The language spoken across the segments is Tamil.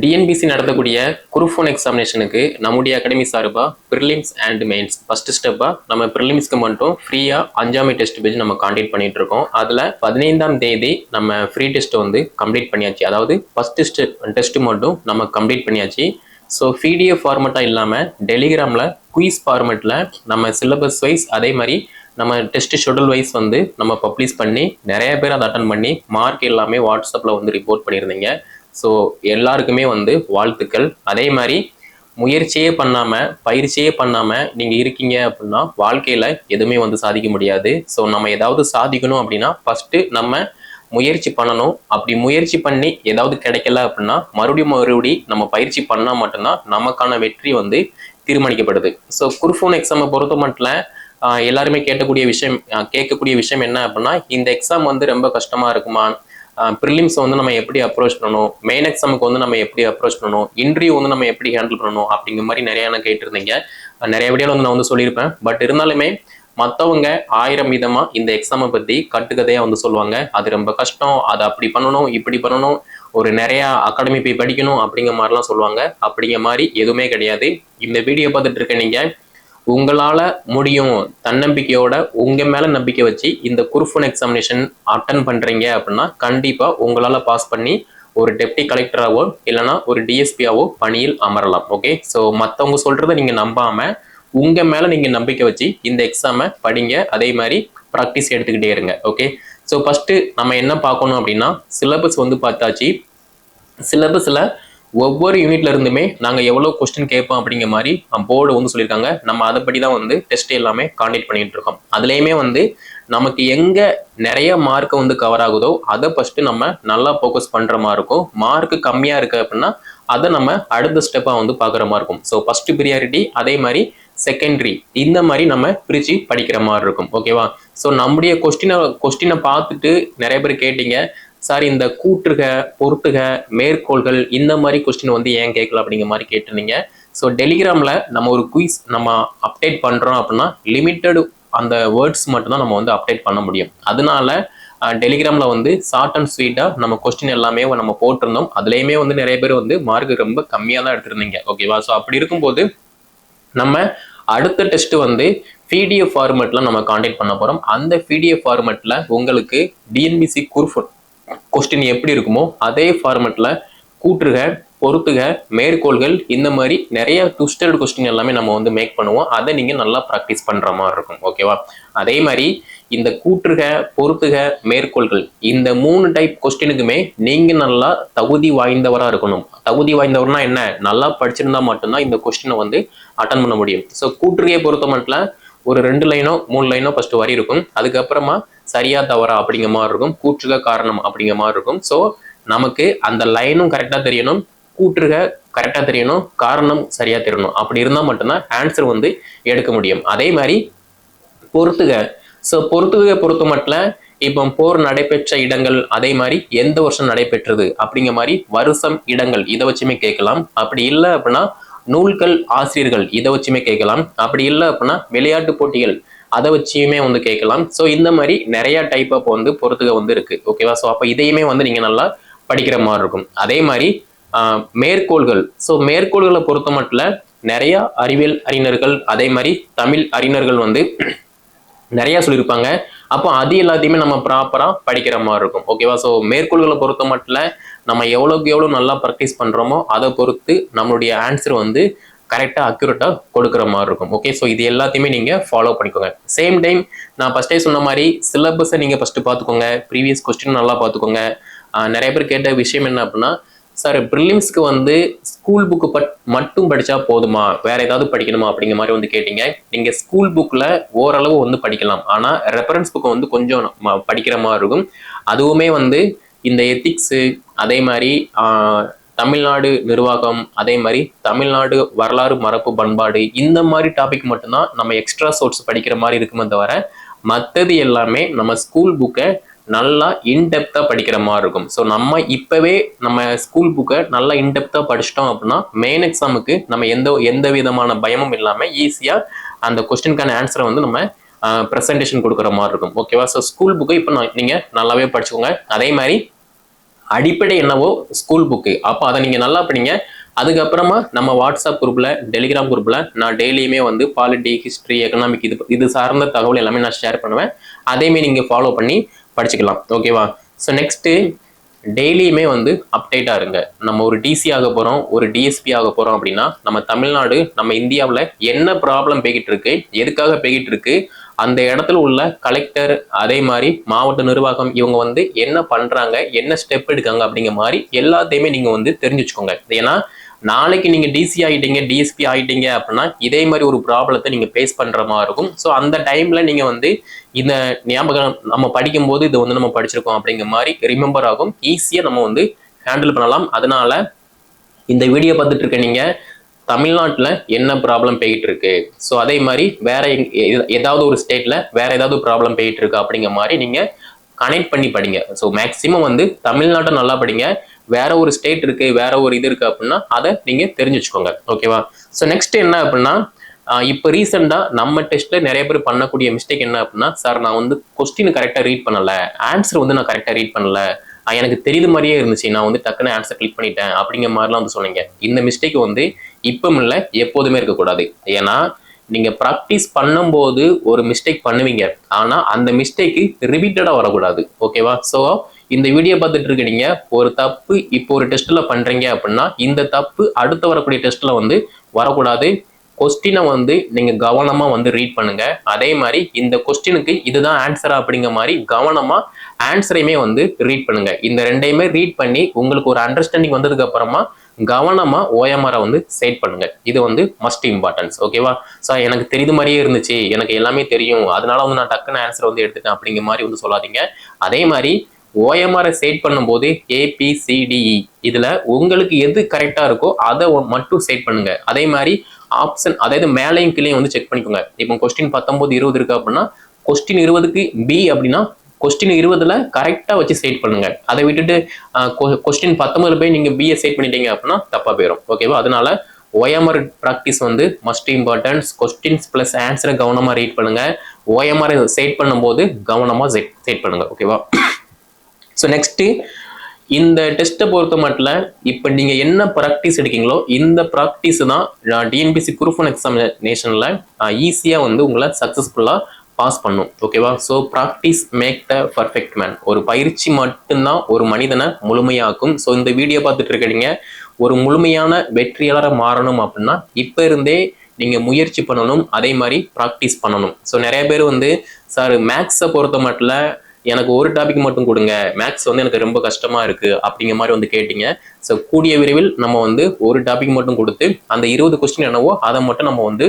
டிஎன்பிசி நடத்தக்கூடிய குரூப் ஒன் எக்ஸாமினேஷனுக்கு நம்முடைய அகாடமி சார்பாக ப்ரிலிம்ஸ் அண்ட் மெயின்ஸ் ஃபர்ஸ்ட் ஸ்டெப்பாக நம்ம ப்ரிலிம்ஸ்க்கு மட்டும் ஃப்ரீயாக 5ஆம் டெஸ்ட் பேஜ் நம்ம காண்டக்ட் பண்ணிட்டு இருக்கோம். அதில் 15ஆம் தேதி நம்ம ஃப்ரீ டெஸ்ட் வந்து கம்ப்ளீட் பண்ணியாச்சு. அதாவது ஃபர்ஸ்ட் டெஸ்ட் மட்டும் நம்ம கம்ப்ளீட் பண்ணியாச்சு. ஸோ பிடிஎஃப் ஃபார்மெட்டாக இல்லாமல் டெலிகிராமில் குயிஸ் ஃபார்மெட்டில் நம்ம சிலபஸ் வைஸ் அதே மாதிரி நம்ம டெஸ்ட் ஷெட்யூல் வைஸ் வந்து நம்ம பப்ளிஷ் பண்ணி நிறைய பேர் அதை அட்டன் பண்ணி மார்க் எல்லாமே வாட்ஸ்அப்பில் வந்து ரிப்போர்ட் பண்ணியிருந்தீங்க. ஸோ எல்லாருக்குமே வந்து வாழ்த்துக்கள். அதே மாதிரி முயற்சியே பண்ணாமல் பயிற்சியே பண்ணாமல் நீங்கள் இருக்கீங்க அப்படின்னா வாழ்க்கையில் எதுவுமே வந்து சாதிக்க முடியாது. ஸோ நம்ம ஏதாவது சாதிக்கணும் அப்படின்னா ஃபஸ்ட்டு நம்ம முயற்சி பண்ணணும். அப்படி முயற்சி பண்ணி ஏதாவது கிடைக்கல அப்படின்னா மறுபடியும் நம்ம பயிற்சி பண்ணால் மட்டும்தான் நமக்கான வெற்றி வந்து தீர்மானிக்கப்படுது. ஸோ குரூப் ஒன் எக்ஸாமை பொறுத்த மட்டும் எல்லாருமே கேட்கக்கூடிய விஷயம் என்ன அப்படின்னா, இந்த எக்ஸாம் வந்து ரொம்ப கஷ்டமா இருக்குமா, ப்ரிலிம்ஸ் வந்து நம்ம எப்படி அப்ரோச் பண்ணணும், மெயின் எக்ஸாமுக்கு வந்து நம்ம எப்படி அப்ரோச் பண்ணணும், இன்டர்வியூ வந்து நம்ம எப்படி ஹேண்டில் பண்ணணும் அப்படிங்கிற மாதிரி நிறைய கேட்டிருந்தீங்க. நிறைய வீடியோவில் வந்து நான் வந்து சொல்லியிருப்பேன். பட் இருந்தாலுமே மற்றவங்க 1000 விதமாக இந்த எக்ஸாமை பற்றி கட்டுக்கதையாக வந்து சொல்லுவாங்க. அது ரொம்ப கஷ்டம், அதை அப்படி பண்ணணும் இப்படி பண்ணணும், ஒரு நிறையா அகாடமி போய் படிக்கணும் அப்படிங்கிற மாதிரிலாம் சொல்லுவாங்க. அப்படிங்கிற மாதிரி எதுவுமே கிடையாது. இந்த வீடியோ பார்த்துட்டு இருக்க நீங்கள் உங்களால முடியும் தன்னம்பிக்கையோட உங்க மேல நம்பிக்கை வச்சு இந்த குரூப் ஒன் எக்ஸாமினேஷன் அட்டன் பண்றீங்க அப்படின்னா கண்டிப்பா உங்களால பாஸ் பண்ணி ஒரு டெப்டி கலெக்டராவோ இல்லைன்னா ஒரு டிஎஸ்பியாவோ பணியில் அமரலாம். ஓகே, ஸோ மற்றவங்க சொல்றதை நீங்க நம்பாம உங்க மேல நீங்க நம்பிக்கை வச்சு இந்த எக்ஸாமை படிங்க. அதே மாதிரி ப்ராக்டிஸ் எடுத்துக்கிட்டே இருங்க. ஓகே, ஸோ ஃபர்ஸ்ட் நம்ம என்ன பார்க்கணும் அப்படின்னா, சிலபஸ் வந்து பார்த்தாச்சு. சிலபஸ்ல ஒவ்வொரு யூனிட்ல இருந்துமே நாங்கள் எவ்வளோ கொஸ்டின் கேட்போம் அப்படிங்கிற மாதிரி போர்டு வந்து சொல்லியிருக்காங்க. நம்ம அதைப்படி தான் வந்து டெஸ்ட் எல்லாமே காண்டக்ட் பண்ணிட்டு இருக்கோம். அதுலேயுமே வந்து நமக்கு எங்கே நிறைய மார்க் வந்து கவர் ஆகுதோ அதை ஃபஸ்ட்டு நம்ம நல்லா ஃபோக்கஸ் பண்ணுற மாதிரி இருக்கும். மார்க் கம்மியாக இருக்கு அப்படின்னா அதை நம்ம அடுத்த ஸ்டெப்பாக வந்து பார்க்குற மாதிரி இருக்கும். ஸோ ஃபர்ஸ்ட் ப்ரியாரிட்டி, அதே மாதிரி செகண்டரி, இந்த மாதிரி நம்ம பிரித்து படிக்கிற மாதிரி இருக்கும். ஓகேவா? ஸோ நம்முடைய கொஸ்டினை பார்த்துட்டு நிறைய பேர் கேட்டீங்க, சார் இந்த கூற்றுக பொறுத்துக மேற்கோள்கள் இந்த மாதிரி கொஸ்டின் வந்து ஏன் கேட்கல அப்படிங்கிற மாதிரி கேட்டிருந்தீங்க. ஸோ டெலிகிராமில் நம்ம ஒரு குயிஸ் நம்ம அப்டேட் பண்ணுறோம் அப்படின்னா லிமிட்டடு அந்த வேர்ட்ஸ் மட்டும்தான் நம்ம வந்து அப்டேட் பண்ண முடியும். அதனால டெலிகிராமில் வந்து ஷார்ட் அண்ட் ஸ்வீட்டாக நம்ம கொஸ்டின் எல்லாமே நம்ம போட்டிருந்தோம். அதுலேயுமே வந்து நிறைய பேர் வந்து மார்க் ரொம்ப கம்மியாக தான் எடுத்திருந்தீங்க. ஓகேவா? ஸோ அப்படி இருக்கும்போது நம்ம அடுத்த டெஸ்ட் வந்து பிடிஎஃப் ஃபார்மெட்டில் நம்ம காண்டக்ட் பண்ண போகிறோம். அந்த பிடிஎஃப் ஃபார்மெட்டில் உங்களுக்கு டிஎன்பிசி குரூப் கொஸ்டின் எப்படி இருக்குமோ அதே ஃபார்மெட்ல கூற்றுக பொறுத்துக மேற்கோள்கள் இந்த மாதிரி நிறைய ட்விஸ்டட் கொஸ்டின் எல்லாமே நம்ம வந்து மேக் பண்ணுவோம். அதை நீங்க நல்லா ப்ராக்டிஸ் பண்ற மாதிரி இருக்கும். ஓகேவா? அதே மாதிரி இந்த கூற்றுக பொறுத்துக மேற்கோள்கள் இந்த 3 டைப் கொஸ்டினுக்குமே நீங்க நல்லா தகுதி வாய்ந்தவரா இருக்கணும். தகுதி வாய்ந்தவர்னா என்ன, நல்லா படிச்சிருந்தா மட்டும்தான் இந்த கொஸ்டினை வந்து அட்டன் பண்ண முடியும். ஸோ கூற்றுகையை பொறுத்த மட்டும் ஒரு 2 லைனோ 3 லைனோ ஃபர்ஸ்ட் வரி இருக்கும். அதுக்கப்புறமா சரியா தவறா அப்படிங்கிற மாதிரி இருக்கும், கூற்றுக காரணம் அப்படிங்கிற மாதிரி இருக்கும். ஸோ நமக்கு அந்த லைனும் கரெக்டாக தெரியணும், கூற்றுக கரெக்டாக தெரியணும், காரணம் சரியா தெரியணும். அப்படி இருந்தால் மட்டும்தான் ஆன்சர் வந்து எடுக்க முடியும். அதே மாதிரி பொறுத்துக. ஸோ பொறுத்துக பொறுத்த மட்டும் இப்போ போர் நடைபெற்ற இடங்கள், அதே மாதிரி எந்த வருஷம் நடைபெற்றது அப்படிங்கிற மாதிரி வருஷம் இடங்கள் இதை வச்சுமே கேட்கலாம். அப்படி இல்லை அப்படின்னா நூல்கள் ஆசிரியர்கள் இதை வச்சுமே கேட்கலாம். அப்படி இல்லை அப்படின்னா விளையாட்டு போட்டிகள் அதை வச்சுமே வந்து கேட்கலாம். ஸோ இந்த மாதிரி நிறைய டைப் ஆஃப் வந்து பொறுத்துக வந்து இருக்கு. ஓகேவா? ஸோ அப்போ இதையுமே வந்து நீங்க நல்லா படிக்கிற மாதிரி இருக்கும். அதே மாதிரி மேற்கோள்கள். ஸோ மேற்கோள்களை பொறுத்த மட்டும் நிறைய அறிவியல் அறிஞர்கள் அதே மாதிரி தமிழ் அறிஞர்கள் வந்து நிறைய சொல்லியிருப்பாங்க. அப்போ அது எல்லாத்தையுமே நம்ம ப்ராப்பரா படிக்கிற மாதிரி இருக்கும். ஓகேவா? ஸோ மேற்கோள்களை பொறுத்த மட்டும் நம்ம எவ்வளோக்கு எவ்வளோ நல்லா ப்ராக்டிஸ் பண்றோமோ அதை பொறுத்து நம்மளுடைய ஆன்சர் வந்து கரெக்டாக அக்யூரேட்டாக கொடுக்குற மாதிரி இருக்கும். ஓகே, ஸோ இது எல்லாத்தையுமே நீங்கள் ஃபாலோ பண்ணிக்கோங்க. சேம் டைம் நான் ஃபஸ்ட்டே சொன்ன மாதிரி சிலபஸை நீங்கள் ஃபஸ்ட்டு பார்த்துக்கோங்க, ப்ரீவியஸ் கொஸ்டின் நல்லா பார்த்துக்கோங்க. நிறைய பேர் கேட்ட விஷயம் என்ன அப்படின்னா, சார் ப்ரிலிம்ஸ்க்கு வந்து ஸ்கூல் புக்கு மட்டும் படித்தா போதுமா, வேற ஏதாவது படிக்கணுமா அப்படிங்கிற மாதிரி வந்து கேட்டீங்க. நீங்கள் ஸ்கூல் புக்கில் ஓரளவு வந்து படிக்கலாம், ஆனால் ரெஃபரன்ஸ் புக்கை வந்து கொஞ்சம் படிக்கிற மாதிரி இருக்கும். அதுவுமே வந்து இந்த எத்திக்ஸு அதே மாதிரி தமிழ்நாடு நிர்வாகம் அதே மாதிரி தமிழ்நாடு வரலாறு மரபு பண்பாடு இந்த மாதிரி டாபிக் மட்டும்தான் நம்ம எக்ஸ்ட்ரா சோர்ஸ் படிக்கிற மாதிரி இருக்குமே தவிர மற்றது எல்லாமே நம்ம ஸ்கூல் புக்கை நல்லா இன்டெப்தா படிக்கிற மாதிரி இருக்கும். ஸோ நம்ம இப்பவே நம்ம ஸ்கூல் புக்கை நல்லா இன்டெப்தா படிச்சிட்டோம் அப்படின்னா மெயின் எக்ஸாமுக்கு நம்ம எந்த விதமான பயமும் இல்லாம ஈஸியா அந்த கொஸ்டினுக்கான ஆன்சரை வந்து நம்ம ப்ரெசன்டேஷன் கொடுக்குற மாதிரி இருக்கும். ஓகேவா? ஸோ ஸ்கூல் புக்கை இப்போ நீங்க நல்லாவே படிச்சுக்கோங்க. அதே மாதிரி அடிப்படை என்னவோ ஸ்கூல் புக்கு. அப்போ அதை நீங்கள் நல்லா படிங்க. அதுக்கப்புறமா நம்ம வாட்ஸ்அப் குரூப்பில், டெலிகிராம் குரூப்பில் நான் டெய்லியுமே வந்து பாலிட்டி, ஹிஸ்ட்ரி, எக்கனாமிக் இது சார்ந்த தகவல் எல்லாமே நான் ஷேர் பண்ணுவேன். அதேமாரி நீங்கள் ஃபாலோ பண்ணி படிச்சுக்கலாம். ஓகேவா? ஸோ நெக்ஸ்ட்டு டெய்லியுமே வந்து அப்டேட்டாக இருங்க. நம்ம ஒரு டிசி ஆக போகிறோம், ஒரு டிஎஸ்பி ஆக போகிறோம் அப்படின்னா நம்ம தமிழ்நாடு, நம்ம இந்தியாவில் என்ன ப்ராப்ளம் போய்கிட்டு இருக்கு, எதுக்காக போய்கிட்டு இருக்கு, அந்த இடத்துல உள்ள கலெக்டர், அதே மாதிரி மாவட்ட நிர்வாகம், இவங்க வந்து என்ன பண்றாங்க, என்ன ஸ்டெப் எடுக்காங்க அப்படிங்கிற மாதிரி எல்லாத்தையுமே நீங்க வந்து தெரிஞ்சு வச்சுக்கோங்க. ஏன்னா நாளைக்கு நீங்க டிசி ஆகிட்டீங்க, டிஎஸ்பி ஆகிட்டீங்க அப்படின்னா இதே மாதிரி ஒரு ப்ராப்ளத்தை நீங்க ஃபேஸ் பண்ற மாதிரி இருக்கும். ஸோ அந்த டைம்ல நீங்க வந்து இந்த ஞாபகம் நம்ம படிக்கும் போது இது வந்து நம்ம படிச்சிருக்கோம் அப்படிங்கிற மாதிரி ரிமெம்பர் ஆகும். ஈஸியா நம்ம வந்து ஹேண்டில் பண்ணலாம். அதனால இந்த வீடியோ பார்த்துட்டு இருக்க நீங்க தமிழ்நாட்டில் என்ன ப்ராப்ளம் போயிட்டு இருக்கு, ஸோ அதே மாதிரி வேற ஏதாவது ஒரு ஸ்டேட்ல வேற ஏதாவது ப்ராப்ளம் போயிட்டு இருக்கு அப்படிங்கிற மாதிரி நீங்க கனெக்ட் பண்ணி படிங்க. ஸோ மேக்சிமம் வந்து தமிழ்நாட்டை நல்லா படிங்க. வேற ஒரு ஸ்டேட் இருக்கு, வேற ஒரு இது இருக்கு அப்படின்னா அதை நீங்க தெரிஞ்சு வச்சுக்கோங்க. ஓகேவா? ஸோ நெக்ஸ்ட் என்ன அப்படின்னா, இப்போ ரீசெண்டாக நம்ம டெஸ்ட்ல நிறைய பேர் பண்ணக்கூடிய மிஸ்டேக் என்ன அப்படின்னா, சார் நான் வந்து கொஸ்டின் கரெக்டாக ரீட் பண்ணல, ஆன்சர் வந்து நான் கரெக்டாக ரீட் பண்ணல, எனக்கு தெரியுது மாதிரியே இருந்துச்சு, நான் வந்து டக்குன்னு ஆன்சர் கிளிக் பண்ணிட்டேன் அப்படிங்கிற மாதிரிலாம் வந்து சொன்னீங்க. இந்த மிஸ்டேக் வந்து இப்பவும் இல்லை, எப்போதுமே இருக்கக்கூடாது. ஏன்னா நீங்க ப்ராக்டிஸ் பண்ணும்போது ஒரு மிஸ்டேக் பண்ணுவீங்க, ஆனா அந்த மிஸ்டேக்கு ரிப்பீட்டடா வரக்கூடாது. ஓகேவா? ஸோ இந்த வீடியோ பார்த்துட்டு இருக்க நீங்க ஒரு தப்பு இப்போ ஒரு டெஸ்ட்ல பண்றீங்க அப்படின்னா இந்த தப்பு அடுத்து வரக்கூடிய டெஸ்ட்ல வந்து வரக்கூடாது. கொஸ்டினை வந்து நீங்க கவனமா வந்து ரீட் பண்ணுங்க. அதே மாதிரி இந்த கொஸ்டினுக்கு இதுதான் ஆன்சரா அப்படிங்கிற மாதிரி கவனமா ஆன்சரையுமே வந்து ரீட் பண்ணுங்க. இந்த ரெண்டையுமே ரீட் பண்ணி உங்களுக்கு ஒரு அண்டர்ஸ்டாண்டிங் வந்ததுக்கு அப்புறமா கவனமா ஓஎம்ஆரை வந்து செட் பண்ணுங்க. இது வந்து மஸ்ட் இம்பார்ட்டன்ஸ். ஓகேவா? ஸோ எனக்கு தெரியுது மாதிரியே இருந்துச்சு, எனக்கு எல்லாமே தெரியும், அதனால வந்து நான் டக்குன்னு ஆன்சர் வந்து எடுத்துட்டேன் அப்படிங்கிற மாதிரி வந்து சொல்லாதீங்க. அதே மாதிரி ஓஎம்ஆரை செட் பண்ணும்போது ஏபிசிடிஇ இதுல உங்களுக்கு எது கரெக்டா இருக்கோ அதை மட்டும் செட் பண்ணுங்க. அதே மாதிரி ஆப்ஷன், அதாவது மேலையும் கீழே வந்து செக் பண்ணிக்கோங்க. இப்போ கொஸ்டின் 19, 20 இருக்கு அப்படின்னா கொஸ்டின் 20க்கு பி அப்படின்னா கொஸ்டின் 20ல கரெக்டா வச்சு செட் பண்ணுங்க. அதை விட்டுட்டு கொஸ்டின் 19 போய் நீங்க பிஏ செட் பண்ணிட்டீங்க அப்படின்னா தப்பா போயிடும். ஓகேவா? அதனால ஓஎம்ஆர் ப்ராக்டிஸ் வந்து மஸ்ட் இம்பார்ட்டன்ஸ். கொஸ்டின்ஸ் பிளஸ் ஆன்சரை கவனமா ரீட் பண்ணுங்க. ஓஎம்ஆர் செட் பண்ணும்போது கவனமா செட் பண்ணுங்க. ஓகேவா? ஸோ நெக்ஸ்ட் இந்த டெஸ்ட்டை பொறுத்த மட்டும் இப்போ நீங்கள் என்ன ப்ராக்டிஸ் எடுக்கீங்களோ இந்த ப்ராக்டிஸ் தான் டிஎன்பிசி குரூப் ஒன் எக்ஸாமினேஷனில் ஈஸியாக வந்து உங்களை சக்ஸஸ்ஃபுல்லாக பாஸ் பண்ணும். ஓகேவா? So practice make the perfect man. ஒரு பயிற்சி மட்டும்தான் ஒரு மனிதனை முழுமையாக்கும். ஸோ இந்த வீடியோ பார்த்துட்டு இருக்கீங்க, ஒரு முழுமையான வெற்றியாளராக மாறணும் அப்படின்னா இப்போ இருந்தே நீங்கள் முயற்சி பண்ணணும். அதே மாதிரி ப்ராக்டிஸ் பண்ணணும். ஸோ நிறைய பேர் வந்து சார் மேக்ஸை பொறுத்த மட்டும் எனக்கு ஒரு டாபிக் மட்டும் கொடுங்க, மேக்ஸ் வந்து எனக்கு ரொம்ப கஷ்டமா இருக்கு அப்படிங்கிற மாதிரி வந்து கேட்டீங்க. ஸோ கூடிய விரைவில் நம்ம வந்து ஒரு டாபிக் மட்டும் கொடுத்து அந்த 20 கொஸ்டின் என்னவோ அதை மட்டும் நம்ம வந்து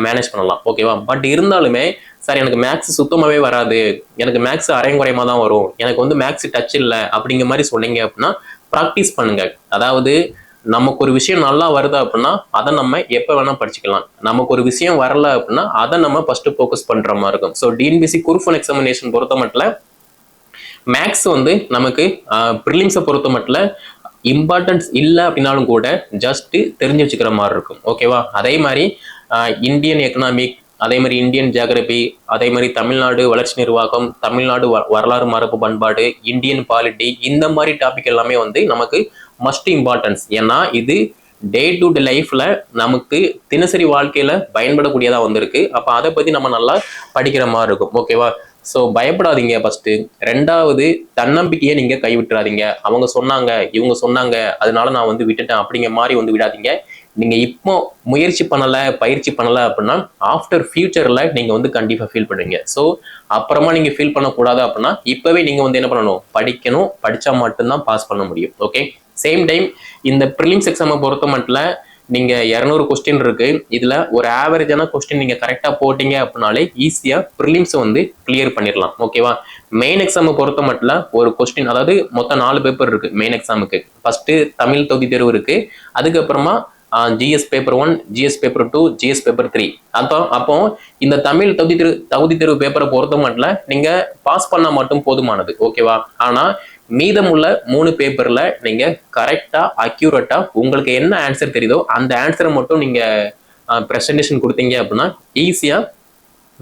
மேனேஜ் பண்ணலாம். ஓகேவா? பட் இருந்தாலுமே சார் எனக்கு மேக்ஸ் சுத்தமாகவே வராது, எனக்கு மேக்ஸ் அரைங்குறையமா தான் வரும், எனக்கு வந்து மேக்ஸ் டச் இல்லை அப்படிங்கிற மாதிரி சொன்னீங்க அப்படின்னா ப்ராக்டிஸ் பண்ணுங்க. அதாவது நமக்கு ஒரு விஷயம் நல்லா வருது அப்படின்னா அதை நம்ம எப்போ வேணா படிச்சுக்கலாம். நமக்கு ஒரு விஷயம் வரல அப்படின்னா அதை நம்ம ஃபர்ஸ்ட் ஃபோக்கஸ் பண்ற மாதிரி இருக்கும். So TNPSC group one examination பொறுத்த மட்டும் மேக்ஸ் வந்து நமக்கு ப்ரிலிம்ஸை பொறுத்த மட்டும் இம்பார்ட்டன்ஸ் இல்லை அப்படின்னாலும் கூட ஜஸ்ட் தெரிஞ்சு வச்சுக்கிற மாதிரி இருக்கும். ஓகேவா? அதே மாதிரி இந்தியன் எக்கனாமிக், அதே மாதிரி இந்தியன் ஜியாகிரபி, அதே மாதிரி தமிழ்நாடு வளர்ச்சி நிர்வாகம், தமிழ்நாடு வரலாறு மரபு பண்பாடு, இந்தியன் பாலிட்டி, இந்த மாதிரி டாபிக் எல்லாமே வந்து நமக்கு மஸ்ட் இம்பார்ட்டன்ஸ். ஏன்னா இது டே டு டே லைஃப்ல நமக்கு தினசரி வாழ்க்கையில பயன்படக்கூடியதா வந்திருக்கு. அப்ப அதை பத்தி நம்ம நல்லா படிக்கிற மாதிரி இருக்கும். ஓகேவா? ஸோ பயப்படாதீங்க ஃபர்ஸ்ட். ரெண்டாவது தன்னம்பிக்கையை நீங்க கைவிட்டுறாதீங்க. அவங்க சொன்னாங்க, இவங்க சொன்னாங்க, அதனால நான் வந்து விட்டுட்டேன் அப்படிங்கிற மாதிரி வந்து விடாதீங்க. நீங்க இப்போ முயற்சி பண்ணல, பயிற்சி பண்ணல அப்படின்னா ஆஃப்டர் ஃபியூச்சர்ல நீங்க வந்து கண்டிப்பா ஃபீல் பண்ணுவீங்க. ஸோ அப்புறமா நீங்க ஃபீல் பண்ணக்கூடாது அப்படின்னா இப்பவே நீங்க வந்து என்ன பண்ணணும், படிக்கணும். படிச்சா மட்டும்தான் பாஸ் பண்ண முடியும். ஓகே? சேம் டைம் இந்த ப்ரிலிம்ஸ் எக்ஸாமை பொறுத்த மட்டும் நீங்க 200 கொஸ்டின் இருக்கு. இதுல ஒரு ஆவரேஜான கொஸ்டின் நீங்க கரெக்டா போட்டீங்க அப்படின்னாலே ஈஸியா ப்ரிலிம்ஸ் வந்து கிளியர் பண்ணிடலாம். ஓகேவா? மெயின் எக்ஸாமை பொறுத்த மட்டும் ஒரு கொஸ்டின், அதாவது மொத்தம் 4 பேப்பர் இருக்கு மெயின் எக்ஸாமுக்கு. ஃபர்ஸ்ட் தமிழ் தொகுதி தேர்வு இருக்கு, அதுக்கப்புறமா GS paper 1, GS paper 2, GS paper 3. அப்போ இந்த தமிழ் தகுதி தேர்வு பேப்பரை பொறுத்த மட்டும் நீங்க பாஸ் பண்ணா மட்டும் போதுமானது. ஓகேவா? ஆனா மீதமுள்ள 3 பேப்பர்ல நீங்க கரெக்டா அக்யூரேட்டா உங்களுக்கு என்ன ஆன்சர் தெரியுதோ அந்த ஆன்சரை மட்டும் நீங்க பிரசன்டேஷன் கொடுத்தீங்க அப்படின்னா ஈஸியா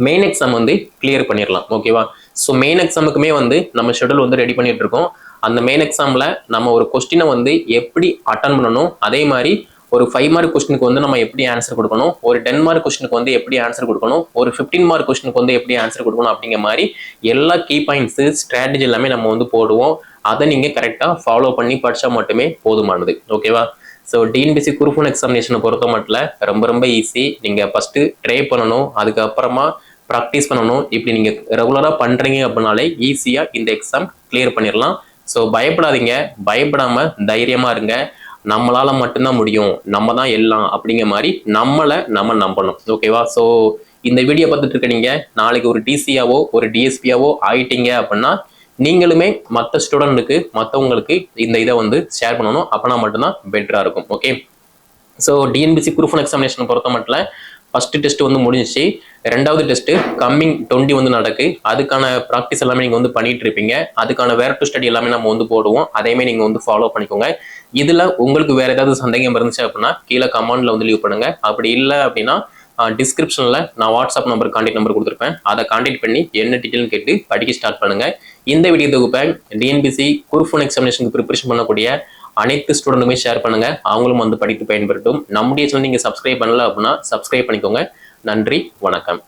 மெயின் எக்ஸாம் வந்து கிளியர் பண்ணிடலாம். ஓகேவா? ஸோ மெயின் எக்ஸாமுக்குமே வந்து நம்ம ஷெடியூல் வந்து ரெடி பண்ணிட்டு இருக்கோம். அந்த மெயின் எக்ஸாமில் நம்ம ஒரு கொஸ்டினை வந்து எப்படி அட்டன் பண்ணணும், அதே மாதிரி ஒரு 5 மார்க் கொஸ்டினுக்கு வந்து நம்ம எப்படி ஆன்சர் கொடுக்கணும், ஒரு 10 மார்க் கொஸ்டினுக்கு வந்து எப்படி ஆன்சர் கொடுக்கணும், ஒரு 15 மார்க் கொஸ்டினுக்கு வந்து எப்படி ஆன்சர் கொடுக்கணும் அப்படிங்கிற மாதிரி எல்லா கீ பாயிண்ட்ஸு ஸ்ட்ராட்டஜி எல்லாமே நம்ம வந்து போடுவோம். அதை நீங்கள் கரெக்டாக ஃபாலோ பண்ணி படித்தா மட்டுமே போதுமானது. ஓகேவா? ஸோ டிஎன்பிசி குரூப் ஒன் எக்ஸாமினேஷனை பொறுத்த மட்டும் ரொம்ப ரொம்ப ஈஸி. நீங்கள் ஃபஸ்ட்டு ட்ரை பண்ணணும், அதுக்கப்புறமா ப்ராக்டிஸ் பண்ணணும். இப்படி நீங்கள் ரெகுலராக பண்ணுறீங்க அப்படின்னாலே ஈஸியாக இந்த எக்ஸாம் கிளியர் பண்ணிடலாம். ஸோ பயப்படாதீங்க, பயப்படாமல் தைரியமாக இருங்க. நம்மளால மட்டும்தான் முடியும், நம்ம தான் எல்லாம் அப்படிங்கிற மாதிரி நம்மளை நம்ம நம்பணும். ஓகேவா? ஸோ இந்த வீடியோ பார்த்துட்டு இருக்க நீங்கள் நாளைக்கு ஒரு டிசியாவோ ஒரு டிஎஸ்பியாவோ ஆயிட்டீங்க அப்படின்னா நீங்களுமே மற்ற ஸ்டூடெண்ட்டுக்கு மற்றவங்களுக்கு இந்த இதை வந்து ஷேர் பண்ணணும். அப்போனா மட்டும்தான் பெட்டராக இருக்கும். Okay, so TNPSC group one examination பொறுத்த மட்டும் ஃபர்ஸ்ட் டெஸ்ட் வந்து முடிஞ்சிச்சு. ரெண்டாவது டெஸ்ட் கம்மிங் 20 வந்து நடக்கு. அதுக்கான ப்ராக்டிஸ் எல்லாமே நீங்கள் வந்து பண்ணிட்டு இருப்பீங்க. அதுக்கான வேர் டு ஸ்டடி எல்லாமே நம்ம வந்து போடுவோம். அதையுமே நீங்கள் வந்து ஃபாலோ பண்ணிக்கோங்க. இதில் உங்களுக்கு வேற ஏதாவது சந்தேகம் இருந்துச்சு அப்படின்னா கீழே கமெண்ட்ல வந்து லீவ் பண்ணுங்க. அப்படி இல்லை அப்படின்னா டிஸ்கிரிப்ஷனில் நான் வாட்ஸ்அப் நம்பர் கான்டாக்ட் நம்பர் கொடுத்துருப்பேன். அதை கான்டாக்ட் பண்ணி என்ன டீட்டெயில் கேட்டு படிக்க ஸ்டார்ட் பண்ணுங்க. இந்த வீடியோ தொகுப்பை டிஎன்பிசி குரூப் ஒன் எக்ஸாமினேஷனுக்கு ப்ரிப்பரேஷன் பண்ணக்கூடிய அனைத்து ஸ்டூடெண்ட்டுமே ஷேர் பண்ணுங்க. அவங்களும் வந்து படித்து பயன்படுத்தும். நம்முடைய சேனல் நீங்க சப்ஸ்கிரைப் பண்ணல அப்படின்னா சப்ஸ்கிரைப் பண்ணிக்கோங்க. நன்றி, வணக்கம்.